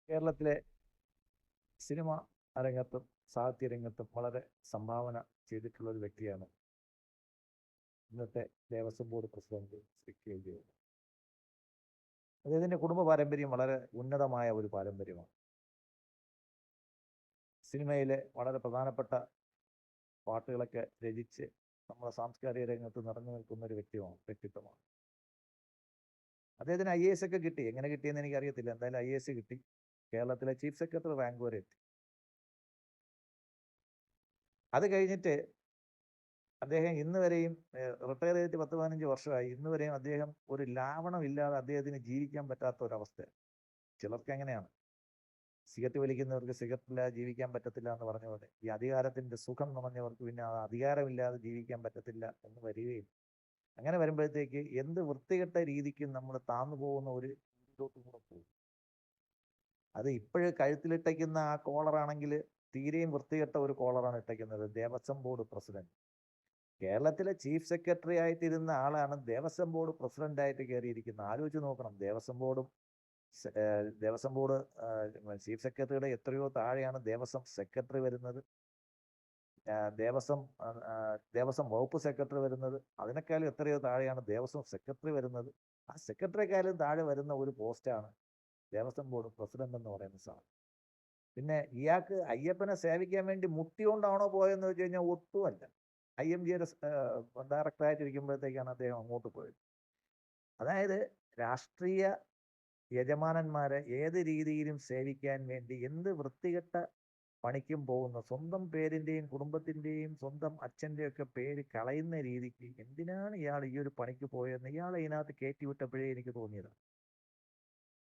കേരളത്തിലെ സിനിമ രംഗത്തും സാഹിത്യ രംഗത്തും വളരെ സംഭാവന ചെയ്തിട്ടുള്ള ഒരു വ്യക്തിയാണ് ഇന്നത്തെ Devaswom board president Shri K J. അദ്ദേഹത്തിന്റെ കുടുംബ പാരമ്പര്യം വളരെ ഉന്നതമായ ഒരു പാരമ്പര്യമാണ്. സിനിമയിലെ വളരെ പ്രധാനപ്പെട്ട പാട്ടുകളൊക്കെ രചിച്ച് നമ്മുടെ സാംസ്കാരിക രംഗത്ത് നിറഞ്ഞു നിൽക്കുന്ന ഒരു വ്യക്തിത്വമാണ്. അദ്ദേഹത്തിന് IAS ഒക്കെ കിട്ടി. എങ്ങനെ കിട്ടിയെന്ന് എനിക്കറിയത്തില്ല. എന്തായാലും IAS കിട്ടി. കേരളത്തിലെ ചീഫ് സെക്രട്ടറി റാങ്ക് വരെ എത്തി. അത് കഴിഞ്ഞിട്ട് അദ്ദേഹം ഇന്ന് വരെയും റിട്ടയർ ചെയ്തിട്ട് 10-15 വർഷമായി. ഇന്ന് വരെയും അദ്ദേഹം ഒരു ലാവണമില്ലാതെ അദ്ദേഹത്തിന് ജീവിക്കാൻ പറ്റാത്ത ഒരവസ്ഥ. ചിലർക്ക് എങ്ങനെയാണ്, സിഗരറ്റ് വലിക്കുന്നവർക്ക് സിഗരറ്റില്ലാതെ ജീവിക്കാൻ പറ്റത്തില്ല എന്ന് പറഞ്ഞ പോലെ ഈ അധികാരത്തിന്റെ സുഖം നിറഞ്ഞവർക്ക് പിന്നെ അധികാരമില്ലാതെ ജീവിക്കാൻ പറ്റത്തില്ല എന്ന് വരികയും, അങ്ങനെ വരുമ്പോഴത്തേക്ക് എന്ത് വൃത്തികെട്ട രീതിക്ക് നമ്മൾ താന്നു പോകുന്ന ഒരു ഇതിലോട്ടും കൂടെ പോകും. അത് ഇപ്പോഴും കഴുത്തിലിട്ടയ്ക്കുന്ന ആ കോളറാണെങ്കിൽ തീരെയും വൃത്തികെട്ട ഒരു കോളറാണ് ഇട്ടയ്ക്കുന്നത്. ദേവസ്വം ബോർഡ് പ്രസിഡന്റ്, കേരളത്തിലെ ചീഫ് സെക്രട്ടറി ആയിട്ടിരുന്ന ആളാണ് ദേവസ്വം ബോർഡ് പ്രസിഡന്റ് ആയിട്ട് കയറിയിരിക്കുന്നത്. ആലോചിച്ച് നോക്കണം. ദേവസ്വം ബോർഡ് ചീഫ് സെക്രട്ടറിയുടെ എത്രയോ താഴെയാണ് ദേവസ്വം സെക്രട്ടറി വരുന്നത്, ദേവസ്വം വകുപ്പ് സെക്രട്ടറി വരുന്നത്. അതിനേക്കാളും എത്രയോ താഴെയാണ് ദേവസ്വം സെക്രട്ടറി വരുന്നത്. ആ സെക്രട്ടറിക്കാളും താഴെ വരുന്ന ഒരു പോസ്റ്റാണ് ദേവസ്വം ബോർഡ് പ്രസിഡന്റ് എന്ന് പറയുന്ന സാധനം. പിന്നെ ഇയാൾക്ക് അയ്യപ്പനെ സേവിക്കാൻ വേണ്ടി മുട്ടികൊണ്ടാണോ പോയെന്ന് വെച്ച് കഴിഞ്ഞാൽ ഒട്ടുമല്ല. IMGയുടെ ഡയറക്ടറായിട്ടിരിക്കുമ്പോഴത്തേക്കാണ് അദ്ദേഹം അങ്ങോട്ട് പോയത്. അതായത് രാഷ്ട്രീയ യജമാനന്മാരെ ഏത് രീതിയിലും സേവിക്കാൻ വേണ്ടി എന്ത് വൃത്തികെട്ട പണിക്കും പോകുന്ന, സ്വന്തം പേരിൻ്റെയും കുടുംബത്തിൻ്റെയും സ്വന്തം അച്ഛൻ്റെയും ഒക്കെ പേര് കളയുന്ന രീതിക്ക് എന്തിനാണ് ഇയാൾ ഈ ഒരു പണിക്ക് പോയതെന്ന് ഇയാളെ ഇതിനകത്ത് കയറ്റിവിട്ടപ്പോഴേ എനിക്ക് തോന്നിയത്.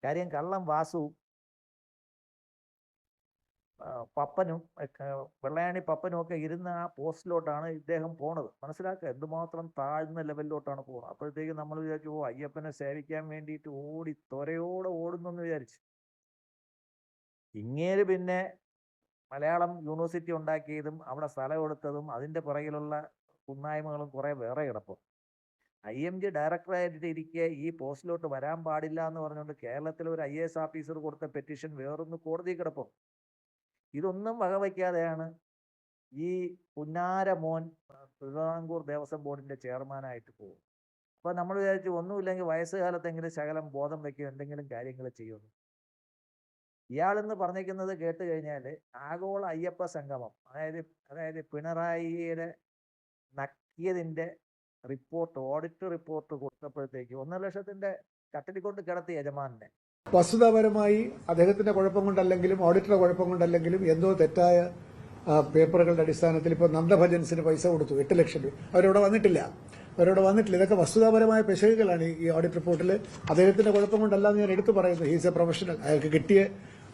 കാര്യം കള്ളം വാസുവും പപ്പനും വെള്ളയാണി പപ്പനും ഒക്കെ ഇരുന്ന ആ പോസ്റ്റിലോട്ടാണ് ഇദ്ദേഹം പോണത്. മനസ്സിലാക്കുക, എന്തുമാത്രം താഴ്ന്ന ലെവലിലോട്ടാണ് പോകുന്നത്. അപ്പോഴത്തേക്ക് നമ്മൾ വിചാരിച്ചു, അയ്യപ്പനെ സേവിക്കാൻ വേണ്ടിയിട്ട് ത്വരയോടെ ഓടുന്നെന്ന് വിചാരിച്ചു. ഇങ്ങേര് പിന്നെ മലയാളം യൂണിവേഴ്സിറ്റി ഉണ്ടാക്കിയതും അവിടെ സ്ഥലം എടുത്തതും അതിൻ്റെ പുറകിലുള്ള കുന്നായ്മകളും കുറെ വേറെ കിടപ്പും. IMG ഡയറക്ടറായിട്ട് ഇരിക്കെ ഈ പോസ്റ്റിലോട്ട് വരാൻ പാടില്ല എന്ന് പറഞ്ഞുകൊണ്ട് കേരളത്തിലെ ഒരു IAS ഓഫീസർ കൊടുത്ത പെറ്റീഷൻ വേറൊന്ന് കോടതി കിടപ്പും. ഇതൊന്നും വകവയ്ക്കാതെയാണ് ഈ പുന്നാര മോൻ തിരുവിതാംകൂർ ദേവസ്വം ബോർഡിന്റെ ചെയർമാനായിട്ട് പോകും. അപ്പൊ നമ്മൾ വിചാരിച്ചു ഒന്നുമില്ലെങ്കിൽ വയസ്സുകാലത്തെങ്കിലും ശകലം ബോധം വയ്ക്കും, എന്തെങ്കിലും കാര്യങ്ങൾ ചെയ്യുന്നു. ഇയാളെന്ന് പറഞ്ഞിരിക്കുന്നത് കേട്ട് കഴിഞ്ഞാൽ ആഗോള അയ്യപ്പ സംഗമം, അതായത് പിണറായിയുടെ നക്കിയതിന്റെ റിപ്പോർട്ട്, ഓഡിറ്റ് റിപ്പോർട്ട് കൊടുത്തപ്പോഴത്തേക്ക് 1.5 ലക്ഷത്തിന്റെ കട്ടിലിക്കൊണ്ട് കിടത്തി യജമാനെ. വസ്തുതാപരമായി അദ്ദേഹത്തിന്റെ കുഴപ്പം കൊണ്ടല്ലെങ്കിലും ഓഡിറ്ററുടെ കുഴപ്പം കൊണ്ടല്ലെങ്കിലും എന്തോ തെറ്റായ പേപ്പറുകളുടെ അടിസ്ഥാനത്തിൽ ഇപ്പോൾ നന്ദഭജൻസിന് പൈസ കൊടുത്തു 8 ലക്ഷം രൂപ. അവരവിടെ വന്നിട്ടില്ല. ഇതൊക്കെ വസ്തുതാപരമായ പെശകുകളാണ് ഈ ഓഡിറ്റ് റിപ്പോർട്ടിൽ. അദ്ദേഹത്തിന്റെ കുഴപ്പം കൊണ്ടല്ലാന്ന് ഞാൻ എടുത്തു പറയുന്നു. He's A professional. അയാൾക്ക് കിട്ടിയ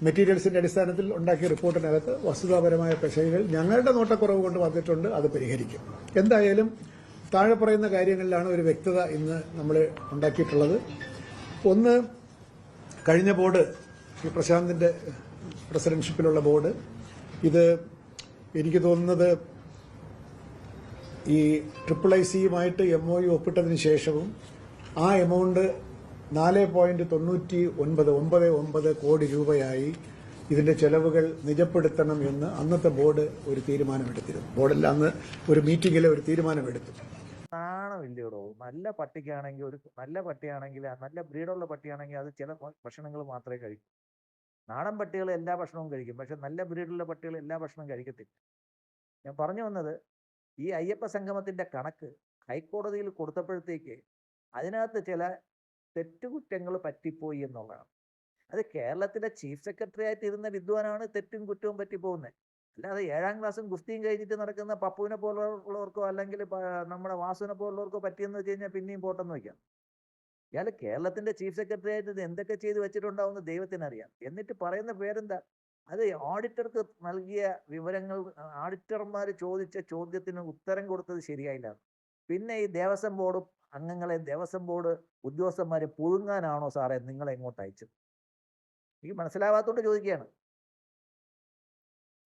മെറ്റീരിയൽസിന്റെ അടിസ്ഥാനത്തിൽ ഉണ്ടാക്കിയ റിപ്പോർട്ടിനകത്ത് വസ്തുതാപരമായ പെശകുകൾ ഞങ്ങളുടെ നോട്ടക്കുറവ് കൊണ്ട് വന്നിട്ടുണ്ട്. അത് പരിഹരിക്കും. എന്തായാലും താഴെ പറയുന്ന കാര്യങ്ങളിലാണ് ഒരു വ്യക്തത ഇന്ന് നമ്മൾ ഉണ്ടാക്കിയിട്ടുള്ളത്. ഒന്ന്, കഴിഞ്ഞ ബോർഡ്, ഈ പ്രശാന്തിന്റെ പ്രസിഡന്റ്ഷിപ്പിലുള്ള ബോർഡ്, ഇത് എനിക്ക് തോന്നുന്നത് ഈ IIICയുമായിട്ട് MOU ഒപ്പിട്ടതിന് ശേഷവും ആ എമൗണ്ട് 4.99 കോടി രൂപയായി ഇതിന്റെ ചെലവുകൾ നിജപ്പെടുത്തണം എന്ന് അന്നത്തെ ബോർഡ് ഒരു തീരുമാനമെടുത്തിരുന്നു. ബോർഡിൽ അന്ന് ഒരു മീറ്റിംഗിൽ ഒരു തീരുമാനമെടുത്തു. നാണമില്ലയോ? നല്ല പട്ടിക്കാണെങ്കിൽ, നല്ല ബ്രീഡുള്ള പട്ടിയാണെങ്കിൽ അത് ചില ഭക്ഷണങ്ങൾ മാത്രമേ കഴിക്കൂ. നാടൻ പട്ടികൾ എല്ലാ ഭക്ഷണവും കഴിക്കും, പക്ഷെ നല്ല ബ്രീഡുള്ള പട്ടികൾ എല്ലാ ഭക്ഷണവും കഴിക്കത്തില്ല. ഞാൻ പറഞ്ഞു വന്നത്, ഈ അയ്യപ്പ സംഗമത്തിന്റെ കണക്ക് ഹൈക്കോടതിയിൽ കൊടുത്തപ്പോഴത്തേക്ക് അതിനകത്ത് ചില തെറ്റുകുറ്റങ്ങൾ പറ്റിപ്പോയി എന്നുള്ളതാണ്. അത് കേരളത്തിലെ ചീഫ് സെക്രട്ടറി ആയിട്ട് ഇരുന്ന വിദ്വാനാണ് തെറ്റും കുറ്റവും പറ്റിപ്പോകുന്നത്. അല്ലാതെ 7ാം ക്ലാസ്സും ഗുസ്തിയും കഴിഞ്ഞിട്ട് നടക്കുന്ന പപ്പുവിനെ പോലുള്ളവർക്കോ അല്ലെങ്കിൽ നമ്മുടെ വാസുവിനെ പോലുള്ളവർക്കോ പറ്റിയെന്ന് വെച്ച് കഴിഞ്ഞാൽ പിന്നെയും പോട്ടെന്ന് വയ്ക്കാം. ഇയാൾ കേരളത്തിന്റെ ചീഫ് സെക്രട്ടറി ആയിട്ട് എന്തൊക്കെ ചെയ്ത് വെച്ചിട്ടുണ്ടാവുമെന്ന് ദൈവത്തിനറിയാം. എന്നിട്ട് പറയുന്ന പേരെന്താ? അത് ഓഡിറ്റർക്ക് നൽകിയ വിവരങ്ങൾ, ഓഡിറ്റർമാർ ചോദിച്ച ചോദ്യത്തിന് ഉത്തരം കൊടുത്തത് ശരിയായില്ല. പിന്നെ ഈ ദേവസ്വം ബോർഡ് അംഗങ്ങളെ, ദേവസ്വം ബോർഡ് ഉദ്യോഗസ്ഥന്മാരെ പുഴുങ്ങാനാണോ സാറേ നിങ്ങളെ എങ്ങോട്ട് അയച്ചത്? എനിക്ക് മനസ്സിലാവാത്തോണ്ട് ചോദിക്കുകയാണ്.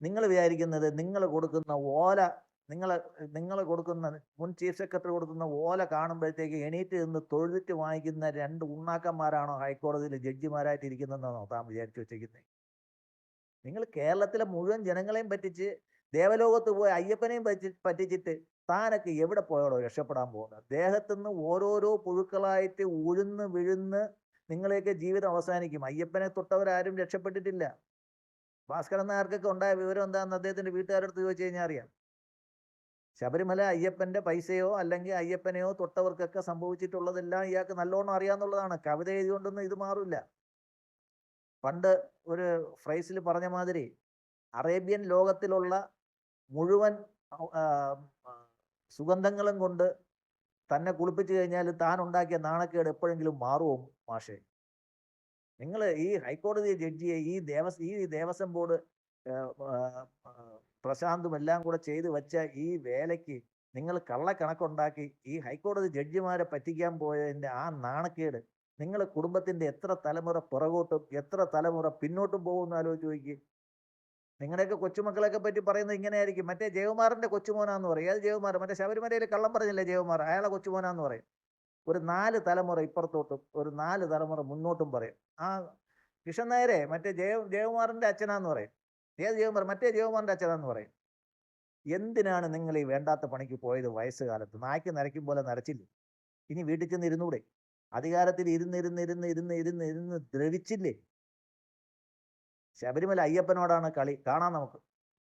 നിങ്ങൾ വിചാരിക്കുന്നത് നിങ്ങൾ കൊടുക്കുന്ന ഓല നിങ്ങൾ കൊടുക്കുന്ന മുൻ ചീഫ് സെക്രട്ടറി കൊടുക്കുന്ന ഓല കാണുമ്പോഴത്തേക്ക് എണീറ്റ് നിന്ന് തൊഴുതിട്ട് വാങ്ങിക്കുന്ന രണ്ട് ഉണ്ണാക്കന്മാരാണോ ഹൈക്കോടതിയിൽ ജഡ്ജിമാരായിട്ട് ഇരിക്കുന്നതെന്നാണോ താൻ വിചാരിച്ചു വെച്ചിരിക്കുന്നത്? നിങ്ങൾ കേരളത്തിലെ മുഴുവൻ ജനങ്ങളെയും പറ്റിച്ച് ദേവലോകത്ത് പോയി അയ്യപ്പനെയും പറ്റിച്ചിട്ട് താനൊക്കെ എവിടെ പോയോടോ രക്ഷപ്പെടാൻ പോകുന്നത്? ദേഹത്തുനിന്ന് ഓരോരോ പുഴുക്കളായിട്ട് ഉഴുന്ന് വിഴുന്ന് നിങ്ങളെയൊക്കെ ജീവിതം അവസാനിക്കും. അയ്യപ്പനെ തൊട്ടവരാരും രക്ഷപ്പെട്ടിട്ടില്ല. ഭാസ്കരൻ നായർക്കൊക്കെ ഉണ്ടായ വിവരം എന്താണെന്ന് അദ്ദേഹത്തിന്റെ വീട്ടുകാരടുത്ത് ചോദിച്ചു കഴിഞ്ഞാൽ അറിയാം. ശബരിമല അയ്യപ്പന്റെ പൈസയോ അല്ലെങ്കിൽ അയ്യപ്പനെയോ തൊട്ടവർക്കൊക്കെ സംഭവിച്ചിട്ടുള്ളതെല്ലാം ഇയാൾക്ക് നല്ലോണം അറിയാന്നുള്ളതാണ്. കവിത എഴുതിക്കൊണ്ടൊന്നും ഇത് മാറില്ല. പണ്ട് ഒരു ഫ്രൈസിൽ പറഞ്ഞ മാതിരി അറേബ്യൻ ലോകത്തിലുള്ള മുഴുവൻ സുഗന്ധങ്ങളും കൊണ്ട് തന്നെ കുളിപ്പിച്ചു കഴിഞ്ഞാൽ താൻ ഉണ്ടാക്കിയ നാണക്കേട് എപ്പോഴെങ്കിലും മാറുമോ മാഷേ? നിങ്ങൾ ഈ ഹൈക്കോടതി ജഡ്ജിയെ ഈ ദേവസ്വം ബോർഡ് പ്രശാന്തും എല്ലാം കൂടെ ചെയ്തു വെച്ച ഈ വേലയ്ക്ക് നിങ്ങൾ കള്ളക്കണക്കുണ്ടാക്കി ഈ ഹൈക്കോടതി ജഡ്ജിമാരെ പറ്റിക്കാൻ പോയതിൻ്റെ ആ നാണക്കേട് നിങ്ങൾ കുടുംബത്തിന്റെ എത്ര തലമുറ പുറകോട്ടും എത്ര തലമുറ പിന്നോട്ടും പോകുമെന്ന് ആലോചിച്ച് നോക്കി. നിങ്ങളുടെയൊക്കെ കൊച്ചുമക്കളെയൊക്കെ പറ്റി പറയുന്നത് ഇങ്ങനെയായിരിക്കും. മറ്റേ ജയകുമാറിന്റെ കൊച്ചുമോനാന്ന് പറയും. ഏത് ജയകുമാർ? മറ്റേ ശബരിമലയിൽ കള്ളം പറഞ്ഞില്ലേ ജയകുമാർ, അയാളെ കൊച്ചുമോനാന്ന് പറയും. ഒരു 4 തലമുറ ഇപ്പുറത്തോട്ടും ഒരു 4 തലമുറ മുന്നോട്ടും പറയും. ആ കിഷൻ നായരെ മറ്റേ ജയകുമാറിന്റെ അച്ഛനാന്ന് പറയും. ഏത് ജയകുമാർ? മറ്റേ ജയകുമാറിന്റെ അച്ഛനാന്ന് പറയും. എന്തിനാണ് നിങ്ങൾ ഈ വേണ്ടാത്ത പണിക്ക് പോയത്? വയസ്സുകാലത്ത് നായ്ക്ക് നരയ്ക്കും പോലെ നരച്ചില്ലേ? ഇനി വീട്ടിൽ ചെന്ന് ഇരുന്നൂടെ? അധികാരത്തിൽ ഇരുന്ന് ദ്രവിച്ചില്ലേ? ശബരിമല അയ്യപ്പനോടാണ് കളി. കാണാം നമുക്ക്.